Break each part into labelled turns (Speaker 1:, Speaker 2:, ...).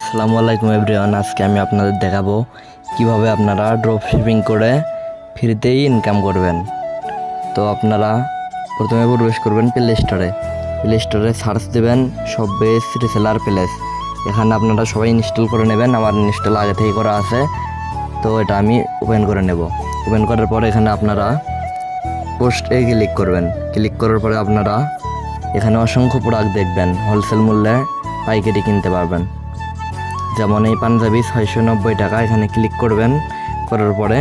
Speaker 1: আসসালামু আলাইকুম এভরিওয়ান। আজকে আমি আপনাদের দেখাবো কিভাবে আপনারা ড্রপ শিপিং করে ফ্রিতেই ইনকাম করবেন। তো আপনারা প্রথমে প্রবেশ করবেন প্লে স্টোরে সার্চ দেবেন শপবেস রিসেলার প্লেস। এখানে আপনারা সবাই ইনস্টল করে নেবেন। আমার ইনস্টল আগে থেকে করা আছে, তো এটা আমি ওপেন করে নেব। ওপেন করার পরে এখানে আপনারা পোস্টে ক্লিক করবেন। ক্লিক করার পরে আপনারা এখানে অসংখ্য প্রোডাক্ট দেখবেন, হোলসেল মূল্যে পাইকারি কিনতে পারবেন। যেমন এই পাঞ্জাবি 690 টাকা, এখানে ক্লিক করবেন। করার পরে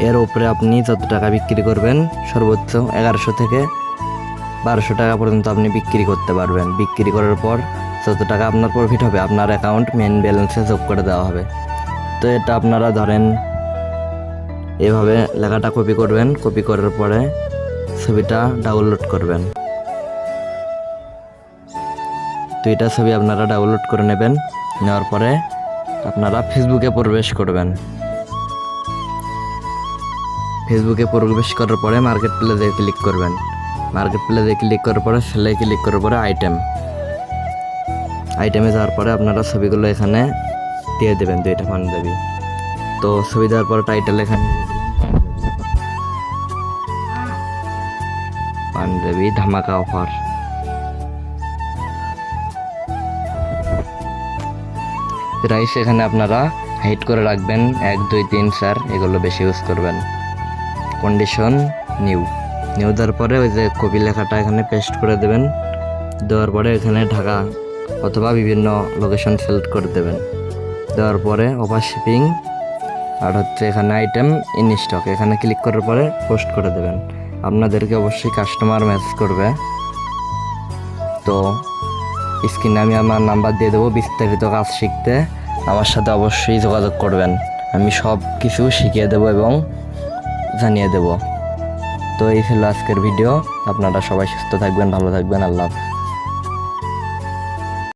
Speaker 1: এর উপরে আপনি যত টাকা বিক্রি করবেন সর্বোচ্চ 1100 থেকে 1200 টাকা পর্যন্ত আপনি বিক্রি করতে পারবেন। বিক্রি করার পর যত টাকা আপনার প্রফিট হবে আপনার অ্যাকাউন্ট মেন ব্যালেন্সে যোগ করে দেওয়া হবে। তো এটা আপনারা ধরেন এভাবে লেখাটা কপি করবেন। কপি করার পরে ছবিটা ডাউনলোড করবেন। দুইটা ছবি আপনারা ডাউনলোড করে নেবেন। নেওয়ার পরে আপনারা ফেসবুকে প্রবেশ করবেন। ফেসবুকে প্রবেশ করার পরে মার্কেট প্লেসে ক্লিক করবেন। মার্কেট প্লেসে ক্লিক করার পরে সেলে ক্লিক করার পরে আইটেমে যাওয়ার পরে আপনারা ছবিগুলো এখানে দিয়ে দেবেন, দুইটা পাঞ্জাবি। তো ছবি দেওয়ার পরে টাইটেল এখানে পাঞ্জাবি ধামাকা অফার। প্রাইস এখানে আপনারা হাইড করে রাখবেন 1 2 3 4, এগুলো বেশি ইউজ করবেন। কন্ডিশন নিউ দেওয়ার পরে ওই যে কপি লেখাটা এখানে পেস্ট করে দেবেন। দেওয়ার পরে এখানে ঢাকা অথবা বিভিন্ন লোকেশন সিলেক্ট করে দেবেন। দেওয়ার পরে অফার শিপিং আর এখানে আইটেম ইন স্টক, এখানে ক্লিক করার পরে পোস্ট করে দেবেন। আপনাদেরকে অবশ্যই কাস্টমার মেসেজ করবে। তো স্ক্রিনে আমি আমার নাম্বার দিয়ে দেবো। বিস্তারিত কাজ শিখতে আমার সাথে অবশ্যই যোগাযোগ করবেন। আমি সব কিছু শিখিয়ে দেবো এবং জানিয়ে দেব। তো এই ছিল আজকের ভিডিও। আপনারা সবাই সুস্থ থাকবেন, ভালো থাকবেন। আল্লাহ হাফেজ।